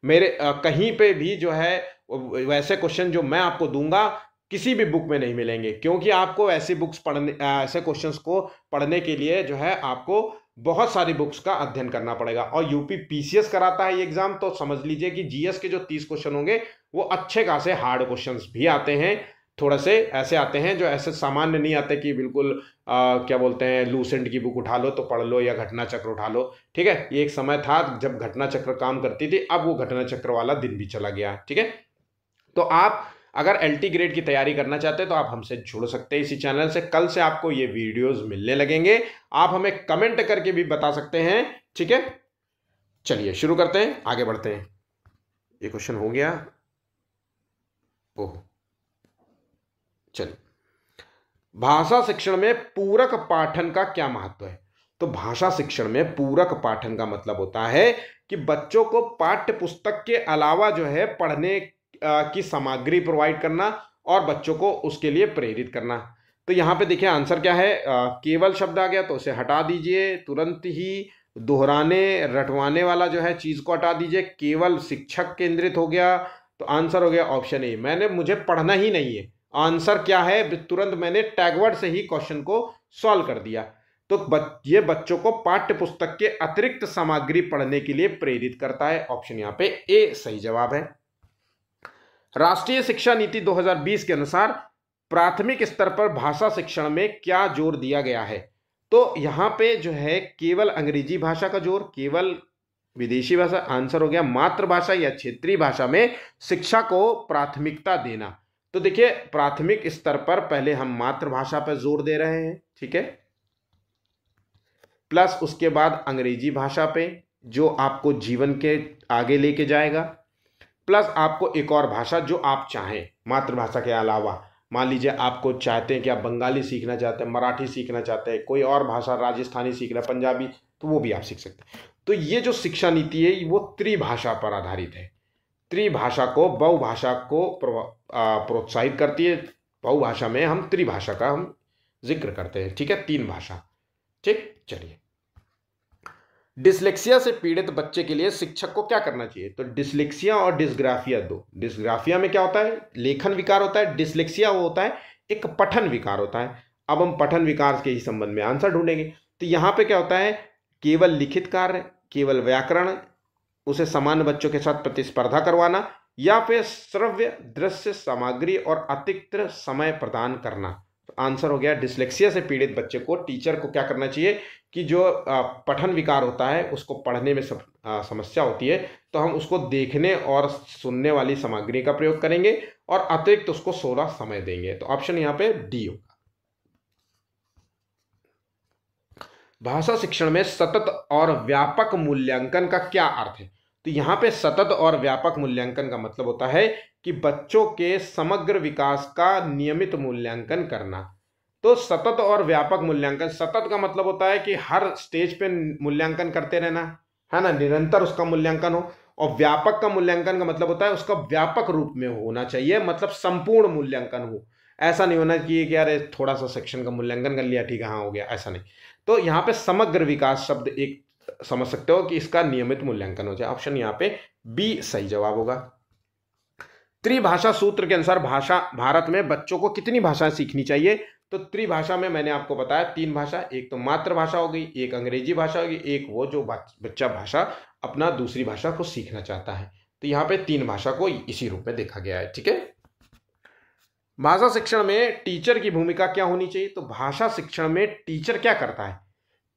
मेरे कहीं पे भी जो है वैसे क्वेश्चन जो मैं आपको दूंगा किसी भी बुक में नहीं मिलेंगे, क्योंकि आपको ऐसी बुक्स पढ़ने, ऐसे क्वेश्चंस को पढ़ने के लिए जो है आपको बहुत सारी बुक्स का अध्ययन करना पड़ेगा। और यूपी पीसीएस कराता है ये एग्जाम, तो समझ लीजिए कि जीएस के जो 30 क्वेश्चन होंगे वो अच्छे खासे हार्ड क्वेश्चंस भी आते हैं, थोड़ा से ऐसे आते हैं जो ऐसे सामान्य नहीं आते कि बिल्कुल क्या बोलते हैं लूसेंट की बुक उठा लो तो पढ़ लो या घटना चक्र उठा लो, ठीक है। ये एक समय था जब घटना चक्र काम करती थी, अब वो घटना चक्र वाला दिन भी चला गया, ठीक है। तो आप अगर एलटी ग्रेड की तैयारी करना चाहते हैं तो आप हमसे जुड़ सकते हैं इसी चैनल से। कल से आपको ये वीडियोस मिलने लगेंगे, आप हमें कमेंट करके भी बता सकते हैं, ठीक है। चलिए शुरू करते हैं, आगे बढ़ते हैं। ये क्वेश्चन हो गया, ओह चलिए। भाषा शिक्षण में पूरक पाठन का क्या महत्व है? तो भाषा शिक्षण में पूरक पाठन का मतलब होता है कि बच्चों को पाठ्य पुस्तक के अलावा जो है पढ़ने की सामग्री प्रोवाइड करना और बच्चों को उसके लिए प्रेरित करना। तो यहाँ पे देखिए आंसर क्या है, केवल शब्द आ गया तो उसे हटा दीजिए, तुरंत ही दोहराने रटवाने वाला जो है चीज को हटा दीजिए, केवल शिक्षक केंद्रित हो गया। तो आंसर हो गया ऑप्शन ए, मुझे पढ़ना ही नहीं है। आंसर क्या है, तुरंत मैंने टैगवर्ड से ही क्वेश्चन को सॉल्व कर दिया। तो ये बच्चों को पाठ्य पुस्तक के अतिरिक्त सामग्री पढ़ने के लिए प्रेरित करता है। ऑप्शन यहाँ पे ए सही जवाब है। राष्ट्रीय शिक्षा नीति 2020 के अनुसार प्राथमिक स्तर पर भाषा शिक्षण में क्या जोर दिया गया है? तो यहाँ पे जो है केवल अंग्रेजी भाषा का जोर, केवल विदेशी भाषा। आंसर हो गया मातृभाषा या क्षेत्रीय भाषा में शिक्षा को प्राथमिकता देना। तो देखिए प्राथमिक स्तर पर पहले हम मातृभाषा पर जोर दे रहे हैं, ठीक है, प्लस उसके बाद अंग्रेजी भाषा पे जो आपको जीवन के आगे लेके जाएगा, प्लस आपको एक और भाषा जो आप चाहें मातृभाषा के अलावा। मान लीजिए आपको चाहते हैं कि आप बंगाली सीखना चाहते हैं, मराठी सीखना चाहते हैं, कोई और भाषा राजस्थानी सीखना, पंजाबी, तो वो भी आप सीख सकते हैं। तो ये जो शिक्षा नीति है वो त्रिभाषा पर आधारित है, त्रिभाषा को, बहुभाषा को प्रोत्साहित करती है। बहुभाषा में हम त्रिभाषा का हम जिक्र करते हैं, ठीक है, 3 भाषा, ठीक। चलिए, डिसलेक्सिया से पीड़ित बच्चे के लिए शिक्षक को क्या करना चाहिए? तो डिसलेक्सिया और डिसग्राफिया दो, डिसग्राफिया में क्या होता है, लेखन विकार होता है, डिसलेक्सिया वो होता है एक पठन विकार होता है। अब हम पठन विकार के ही संबंध में आंसर ढूंढेंगे। तो यहाँ पे क्या होता है, केवल लिखित कार्य, केवल व्याकरण, उसे सामान्य बच्चों के साथ प्रतिस्पर्धा करवाना, या फिर श्रव्य दृश्य सामग्री और अतिरिक्त समय प्रदान करना। तो आंसर हो गया डिसलेक्सिया से पीड़ित बच्चे को टीचर को क्या करना चाहिए कि जो पठन विकार होता है, उसको पढ़ने में समस्या होती है, तो हम उसको देखने और सुनने वाली सामग्री का प्रयोग करेंगे और अतिरिक्त उसको 16 समय देंगे। तो ऑप्शन यहाँ पे डी होगा। भाषा शिक्षण में सतत और व्यापक मूल्यांकन का क्या अर्थ है? तो यहाँ पे सतत और व्यापक मूल्यांकन का मतलब होता है कि बच्चों के समग्र विकास का नियमित मूल्यांकन करना। तो सतत और व्यापक मूल्यांकन, सतत का मतलब होता है कि हर स्टेज पे मूल्यांकन करते रहना, है ना, निरंतर उसका मूल्यांकन हो। और व्यापक का मूल्यांकन का मतलब होता है उसका व्यापक रूप में होना चाहिए, मतलब संपूर्ण मूल्यांकन हो। ऐसा नहीं होना चाहिए कि यार थोड़ा सा सेक्शन का मूल्यांकन कर लिया, ठीक है, हाँ हो गया, ऐसा नहीं। तो यहाँ पे समग्र विकास शब्द एक समझ सकते हो कि इसका नियमित मूल्यांकन हो जाए। ऑप्शन यहाँ पे बी सही जवाब होगा। त्रिभाषा सूत्र के अनुसार भाषा भारत में बच्चों को कितनी भाषाएं सीखनी चाहिए? तो त्रिभाषा में मैंने आपको बताया 3 भाषा, एक तो मातृभाषा हो गई, एक अंग्रेजी भाषा होगी, एक वो जो बच्चा भाषा अपना दूसरी भाषा को सीखना चाहता है। तो यहाँ पे 3 भाषा को इसी रूप में देखा गया है, ठीक है। भाषा शिक्षण में टीचर की भूमिका क्या होनी चाहिए? तो भाषा शिक्षण में टीचर क्या करता है?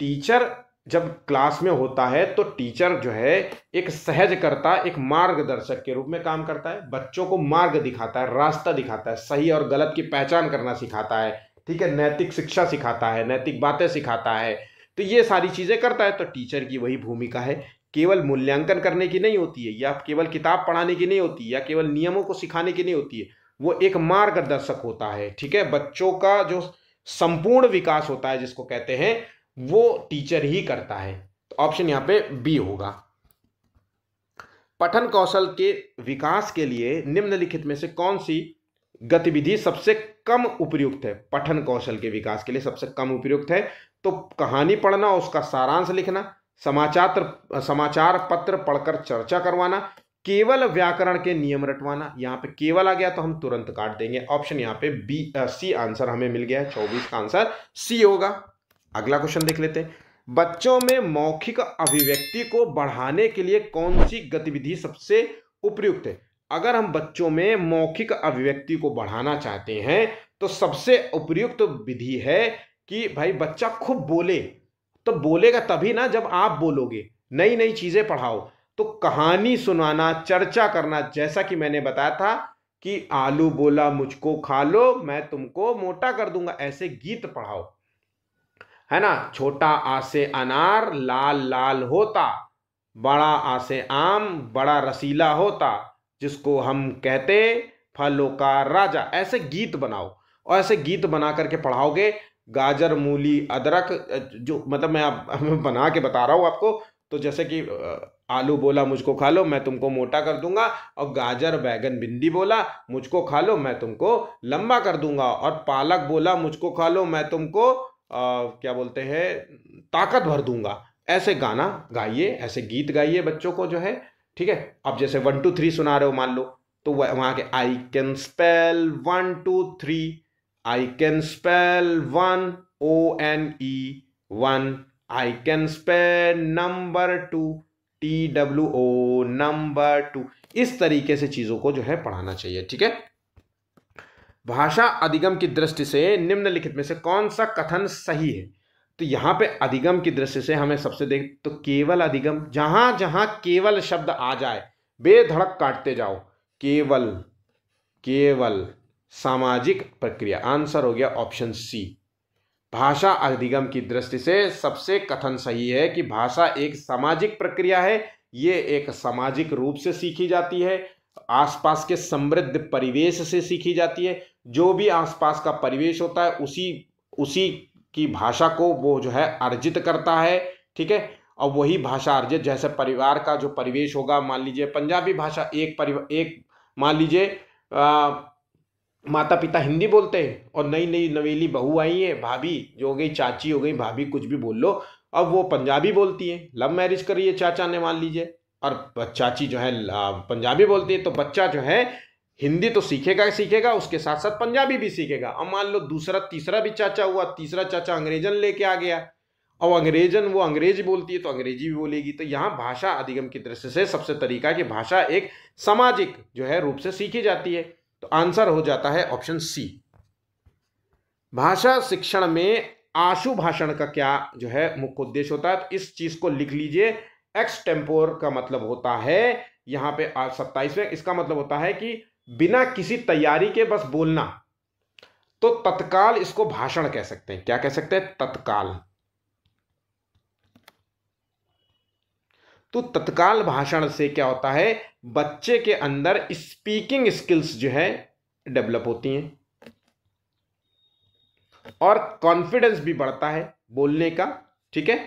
टीचर जब क्लास में होता है तो टीचर जो है एक सहजकर्ता, एक मार्गदर्शक के रूप में काम करता है। बच्चों को मार्ग दिखाता है, रास्ता दिखाता है, सही और गलत की पहचान करना सिखाता है, ठीक है, नैतिक शिक्षा सिखाता है, नैतिक बातें सिखाता है। तो ये सारी चीजें करता है। तो टीचर की वही भूमिका है। केवल मूल्यांकन करने की नहीं होती है, या केवल किताब पढ़ाने की नहीं होती है, या केवल नियमों को सिखाने की नहीं होती है। वो एक मार्गदर्शक होता है, ठीक है। बच्चों का जो संपूर्ण विकास होता है जिसको कहते हैं, वो टीचर ही करता है। तो ऑप्शन यहां पे बी होगा। पठन कौशल के विकास के लिए निम्नलिखित में से कौन सी गतिविधि सबसे कम उपयुक्त है? पठन कौशल के विकास के लिए सबसे कम उपयुक्त है तो कहानी पढ़ना, उसका सारांश लिखना, समाचार पत्र पढ़कर चर्चा करवाना, केवल व्याकरण के नियम रटवाना। यहाँ पे केवल आ गया तो हम तुरंत काट देंगे। ऑप्शन यहाँ पे बी सी आंसर हमें मिल गया है। 24 का आंसर सी होगा। अगला क्वेश्चन देख लेते हैं। बच्चों में मौखिक अभिव्यक्ति को बढ़ाने के लिए कौन सी गतिविधि सबसे उपयुक्त है? अगर हम बच्चों में मौखिक अभिव्यक्ति को बढ़ाना चाहते हैं तो सबसे उपयुक्त विधि है कि भाई बच्चा खूब बोले। तो बोलेगा तभी ना जब आप बोलोगे। नई नई चीजें पढ़ाओ, तो कहानी सुनाना, चर्चा करना, जैसा कि मैंने बताया था कि आलू बोला मुझको खा लो मैं तुमको मोटा कर दूंगा, ऐसे गीत पढ़ाओ, है ना। छोटा आ से अनार लाल लाल होता, बड़ा आ से आम बड़ा रसीला होता, जिसको हम कहते फलों का राजा। ऐसे गीत बनाओ और ऐसे गीत बना करके पढ़ाओगे। गाजर मूली अदरक, जो मतलब मैं बना के बता रहा हूँ आपको। तो जैसे कि आलू बोला मुझको खा लो मैं तुमको मोटा कर दूंगा, और गाजर बैगन भिंडी बोला मुझको खा लो मैं तुमको लंबा कर दूंगा, और पालक बोला मुझको खा लो मैं तुमको क्या बोलते हैं ताकत भर दूंगा। ऐसे गाना गाइए, ऐसे गीत गाइए बच्चों को जो है, ठीक है। अब जैसे 1 2 3 सुना रहे हो मान लो, तो वहां के I can spell 1 2 3, I can spell 1 ONE 1, I can spell number 2 TWO number 2। इस तरीके से चीजों को जो है पढ़ाना चाहिए, ठीक है। भाषा अधिगम की दृष्टि से निम्नलिखित में से कौन सा कथन सही है? तो यहां पे अधिगम की दृष्टि से हमें सबसे देख तो केवल अधिगम, जहां जहां केवल शब्द आ जाए बेधड़क काटते जाओ। केवल, केवल, सामाजिक प्रक्रिया। आंसर हो गया ऑप्शन सी। भाषा अधिगम की दृष्टि से सबसे कथन सही है कि भाषा एक सामाजिक प्रक्रिया है। ये एक सामाजिक रूप से सीखी जाती है, आसपास के समृद्ध परिवेश से सीखी जाती है। जो भी आसपास का परिवेश होता है उसी उसी की भाषा को वो जो है अर्जित करता है, ठीक है। और वही भाषा अर्जित, जैसे परिवार का जो परिवेश होगा, मान लीजिए पंजाबी भाषा, एक मान लीजिए माता पिता हिंदी बोलते हैं और नई नई नवेली बहू आई है, भाभी जो हो गई, चाची हो गई, भाभी कुछ भी बोल लो, अब वो पंजाबी बोलती है। लव मैरिज करी है चाचा ने मान लीजिए, और चाची जो है पंजाबी बोलती है, तो बच्चा जो है हिंदी तो सीखेगा सीखेगा, उसके साथ साथ पंजाबी भी सीखेगा। अब मान लो दूसरा तीसरा भी चाचा हुआ, तीसरा चाचा अंग्रेजन लेके आ गया, और वो अंग्रेजी बोलती है तो अंग्रेजी भी बोलेगी। तो यहाँ भाषा अधिगम की दृष्टि से सबसे तरीका कि भाषा एक सामाजिक जो है रूप से सीखी जाती है। तो आंसर हो जाता है ऑप्शन सी। भाषा शिक्षण में आशु भाषण का क्या जो है मुख्य उद्देश्य होता है? तो इस चीज को लिख लीजिए। एक्स टेम्पोर का मतलब होता है यहाँ पे 27वें, इसका मतलब होता है कि बिना किसी तैयारी के बस बोलना। तो तत्काल इसको भाषण कह सकते हैं। क्या कह सकते हैं? तत्काल। तो तत्काल भाषण से क्या होता है, बच्चे के अंदर स्पीकिंग स्किल्स जो है डेवलप होती हैं, और कॉन्फिडेंस भी बढ़ता है बोलने का, ठीक है।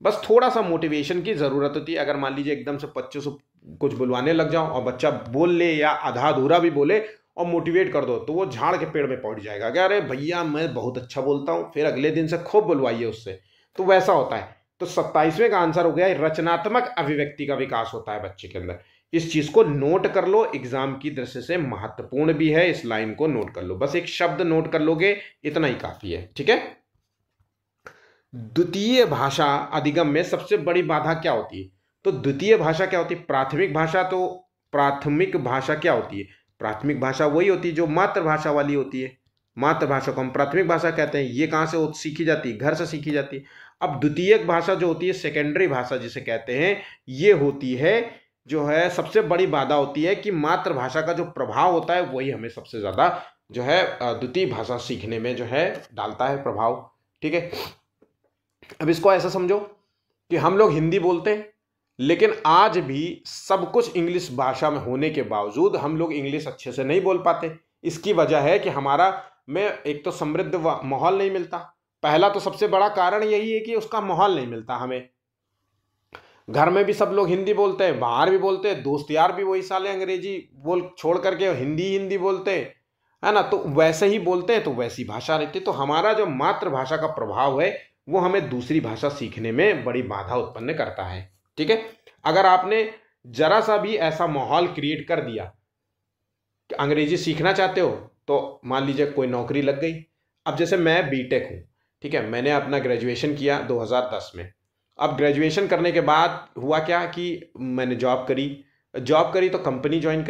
बस थोड़ा सा मोटिवेशन की जरूरत होती है। अगर मान लीजिए एकदम से बच्चों से कुछ बुलवाने लग जाओ और बच्चा बोल ले या आधा अधूरा भी बोले और मोटिवेट कर दो, तो वो झाड़ के पेड़ में पहुंच जाएगा। क्या अरे भैया मैं बहुत अच्छा बोलता हूं, फिर अगले दिन से खूब बुलवाइए उससे। तो वैसा होता है। तो 27वें का आंसर हो गया रचनात्मक अभिव्यक्ति का विकास होता है बच्चे के अंदर। इस चीज को नोट कर लो, एग्जाम की दृष्टि से महत्वपूर्ण भी है। इस लाइन को नोट कर लो, बस एक शब्द नोट कर लोगे इतना ही काफी है, ठीक है। द्वितीय भाषा अधिगम में सबसे बड़ी बाधा क्या होती है? तो द्वितीय भाषा क्या होती है? प्राथमिक भाषा। तो प्राथमिक भाषा क्या होती है? प्राथमिक भाषा वही होती है जो मातृभाषा वाली होती है, मातृभाषा को हम प्राथमिक भाषा कहते हैं। ये कहाँ से सीखी जाती है? घर से सीखी जाती है। अब द्वितीयक भाषा जो होती है, सेकेंडरी भाषा जिसे कहते हैं, ये होती है जो है सबसे बड़ी बाधा होती है कि मातृभाषा का जो प्रभाव होता है वही हमें सबसे ज़्यादा जो है द्वितीय भाषा सीखने में जो है डालता है प्रभाव। ठीक है, अब इसको ऐसा समझो कि हम लोग हिंदी बोलते हैं, लेकिन आज भी सब कुछ इंग्लिश भाषा में होने के बावजूद हम लोग इंग्लिश अच्छे से नहीं बोल पाते। इसकी वजह है कि हमारा में एक तो समृद्ध माहौल नहीं मिलता। पहला तो सबसे बड़ा कारण यही है कि उसका माहौल नहीं मिलता हमें। घर में भी सब लोग हिंदी बोलते हैं, बाहर भी बोलते हैं, दोस्त यार भी वही साले अंग्रेजी बोल छोड़ करके हिंदी बोलते हैं, है ना। तो वैसे ही बोलते हैं तो वैसी भाषा रहती है। तो हमारा जो मातृभाषा का प्रभाव है वो हमें दूसरी भाषा सीखने में बड़ी बाधा उत्पन्न करता है। ठीक है, अगर आपने जरा सा भी ऐसा माहौल क्रिएट कर दिया कि अंग्रेजी सीखना चाहते हो तो मान लीजिए कोई नौकरी लग गई। अब जैसे मैं बीटेक हूँ, ठीक है, मैंने अपना ग्रेजुएशन किया 2010 में। अब ग्रेजुएशन करने के बाद हुआ क्या कि मैंने जॉब करी तो कंपनी ज्वाइन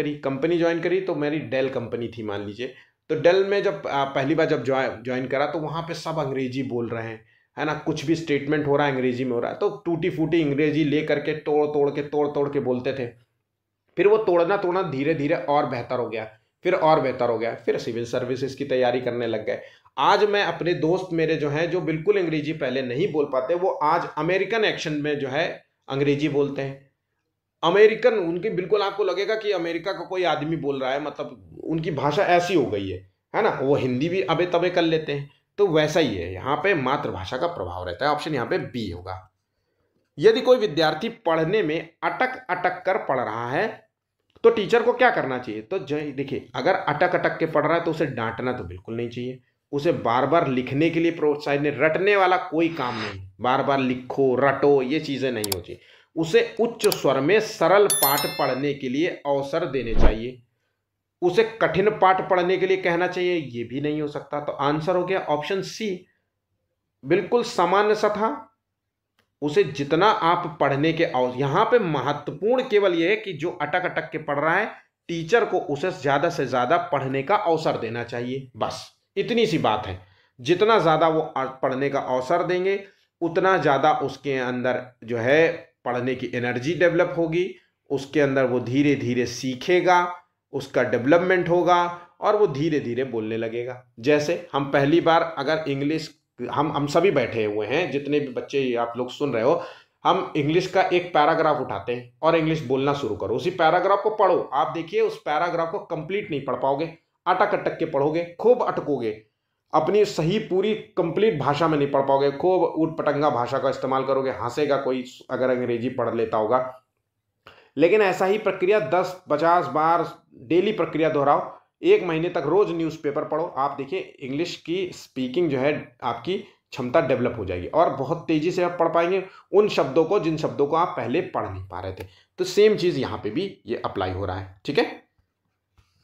करी तो मेरी डेल कंपनी थी मान लीजिए। तो डेल में जब पहली बार जब ज्वाइन करा तो वहाँ पे सब अंग्रेजी बोल रहे हैं, है ना। कुछ भी स्टेटमेंट हो रहा है अंग्रेजी में हो रहा है, तो टूटी फूटी अंग्रेजी ले करके तोड़ के बोलते थे। फिर वो तोड़ना धीरे धीरे और बेहतर हो गया, फिर सिविल सर्विसेज की तैयारी करने लग गए। आज मैं अपने दोस्त मेरे जो हैं जो बिल्कुल अंग्रेजी पहले नहीं बोल पाते, वो आज अमेरिकन एक्शन में जो है अंग्रेजी बोलते हैं। अमेरिकन उनकी बिल्कुल आपको लगेगा कि अमेरिका का कोई आदमी बोल रहा है, मतलब उनकी भाषा ऐसी हो गई है ना। वो हिंदी भी अबे तबे कर लेते हैं। तो वैसा ही है, यहाँ पे मातृभाषा का प्रभाव रहता है। ऑप्शन यहाँ पे बी होगा। यदि कोई विद्यार्थी पढ़ने में अटक कर पढ़ रहा है तो टीचर को क्या करना चाहिए? तो देखिए, अगर अटक के पढ़ रहा है तो उसे डांटना तो बिल्कुल नहीं चाहिए। उसे बार बार लिखने के लिए प्रोत्साहित, रटने वाला कोई काम नहीं, बार बार लिखो रटो ये चीजें नहीं होती। उसे उच्च स्वर में सरल पाठ पढ़ने के लिए अवसर देने चाहिए। उसे कठिन पाठ पढ़ने के लिए कहना चाहिए, ये भी नहीं हो सकता। तो आंसर हो गया ऑप्शन सी, बिल्कुल सामान्य सा था। उसे जितना आप पढ़ने के यहाँ पे महत्वपूर्ण केवल यह है कि जो अटक के पढ़ रहा है टीचर को उसे ज्यादा से ज्यादा पढ़ने का अवसर देना चाहिए, बस इतनी सी बात है। जितना ज्यादा वो पढ़ने का अवसर देंगे उतना ज्यादा उसके अंदर जो है पढ़ने की एनर्जी डेवलप होगी, उसके अंदर वो धीरे धीरे सीखेगा, उसका डेवलपमेंट होगा और वो धीरे धीरे बोलने लगेगा। जैसे हम पहली बार अगर इंग्लिश, हम सभी बैठे हुए हैं, जितने भी बच्चे आप लोग सुन रहे हो, हम इंग्लिश का एक पैराग्राफ उठाते हैं और इंग्लिश बोलना शुरू करो। उसी पैराग्राफ को पढ़ो, आप देखिए उस पैराग्राफ को कंप्लीट नहीं पढ़ पाओगे, अटक के पढ़ोगे, खूब अटकोगे, अपनी सही पूरी कंप्लीट भाषा में नहीं पढ़ पाओगे, खूब उटपटंगा भाषा का इस्तेमाल करोगे। हंसेगा कोई अगर अंग्रेजी पढ़ लेता होगा। लेकिन ऐसा ही प्रक्रिया 10-50 बार डेली प्रक्रिया दोहराओ, 1 महीने तक रोज न्यूज़पेपर पढ़ो, आप देखिए इंग्लिश की स्पीकिंग जो है आपकी क्षमता डेवलप हो जाएगी और बहुत तेजी से आप पढ़ पाएंगे उन शब्दों को जिन शब्दों को आप पहले पढ़ नहीं पा रहे थे। तो सेम चीज यहाँ पे भी ये अप्लाई हो रहा है। ठीक है,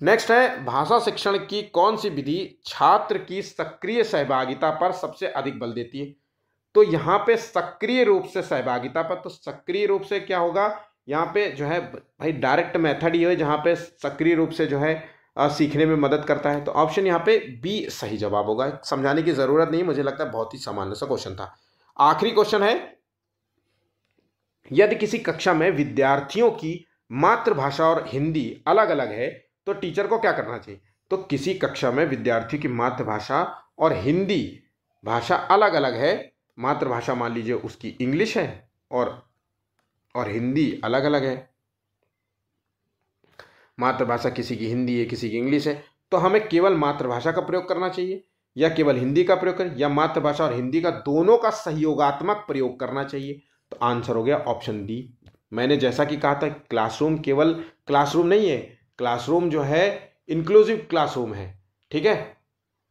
नेक्स्ट है, भाषा शिक्षण की कौन सी विधि छात्र की सक्रिय सहभागिता पर सबसे अधिक बल देती है? तो यहाँ पे सक्रिय रूप से सहभागिता पर, तो सक्रिय रूप से क्या होगा यहाँ पे जो है भाई डायरेक्ट मेथड ही है जहाँ पे सक्रिय रूप से जो है सीखने में मदद करता है। तो ऑप्शन यहाँ पे बी सही जवाब होगा। समझाने की जरूरत नहीं, मुझे लगता है बहुत ही सामान्य सा क्वेश्चन था। आखिरी क्वेश्चन है, यदि किसी कक्षा में विद्यार्थियों की मातृभाषा और हिंदी अलग अलग है तो टीचर को क्या करना चाहिए? तो किसी कक्षा में विद्यार्थियों की मातृभाषा और हिंदी भाषा अलग अलग है, मातृभाषा मान लीजिए उसकी इंग्लिश है और हिंदी अलग अलग है, मातृभाषा किसी की हिंदी है किसी की इंग्लिश है, तो हमें केवल मातृभाषा का प्रयोग करना चाहिए या केवल हिंदी का प्रयोग करें या मातृभाषा और हिंदी का दोनों का सहयोगात्मक प्रयोग करना चाहिए? तो आंसर हो गया ऑप्शन डी। मैंने जैसा कि कहा था क्लासरूम केवल क्लासरूम नहीं है, क्लासरूम जो है इंक्लूसिव क्लासरूम है। ठीक है,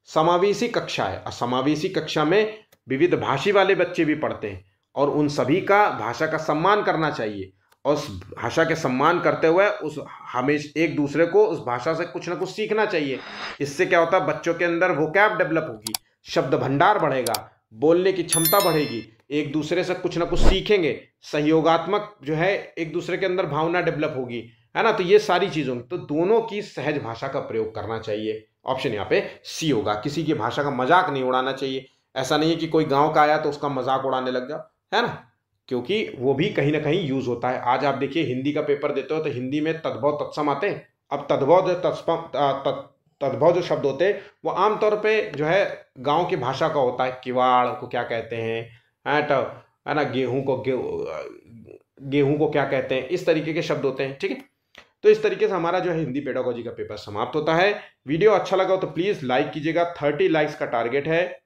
समावेशी कक्षा है और समावेशी कक्षा में विविध भाषी वाले बच्चे भी पढ़ते हैं और उन सभी का भाषा का सम्मान करना चाहिए और उस भाषा के सम्मान करते हुए उस हमेशा एक दूसरे को उस भाषा से कुछ ना कुछ सीखना चाहिए। इससे क्या होता है, बच्चों के अंदर वोकैब डेवलप होगी, शब्द भंडार बढ़ेगा, बोलने की क्षमता बढ़ेगी, एक दूसरे से कुछ ना कुछ सीखेंगे, सहयोगात्मक जो है एक दूसरे के अंदर भावना डेवलप होगी, है ना। तो ये सारी चीज़ों, तो दोनों की सहज भाषा का प्रयोग करना चाहिए। ऑप्शन यहाँ पे सी होगा। किसी की भाषा का मजाक नहीं उड़ाना चाहिए। ऐसा नहीं है कि कोई गांव का आया तो उसका मजाक उड़ाने लग जाओ, है ना, क्योंकि वो भी कहीं ना कहीं यूज होता है। आज आप देखिए हिंदी का पेपर देते हो तो हिंदी में तद्भव तत्सम आते हैं। अब तद्भव तद्भव जो शब्द होते हैं वो आमतौर पे जो है गांव की भाषा का होता है। किवाड़ को क्या कहते हैं, है ना, गेहूं को क्या कहते हैं, इस तरीके के शब्द होते हैं, ठीक है। तो इस तरीके से हमारा जो है हिंदी पेडागोजी का पेपर समाप्त होता है। वीडियो अच्छा लगा हो तो प्लीज़ लाइक कीजिएगा, 30 लाइक्स का टारगेट है।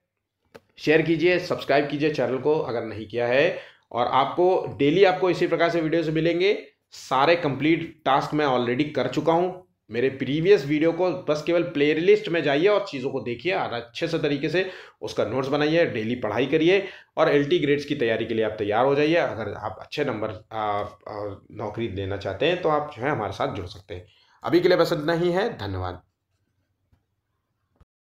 शेयर कीजिए, सब्सक्राइब कीजिए चैनल को अगर नहीं किया है। और आपको डेली आपको इसी प्रकार से वीडियोस मिलेंगे। सारे कंप्लीट टास्क मैं ऑलरेडी कर चुका हूं। मेरे प्रीवियस वीडियो को बस केवल प्ले लिस्ट में जाइए और चीज़ों को देखिए और अच्छे से तरीके से उसका नोट्स बनाइए, डेली पढ़ाई करिए और LT ग्रेड्स की तैयारी के लिए आप तैयार हो जाइए। अगर आप अच्छे नंबर नौकरी लेना चाहते हैं तो आप जो है हमारे साथ जुड़ सकते हैं। अभी के लिए बस इतना ही है। धन्यवाद।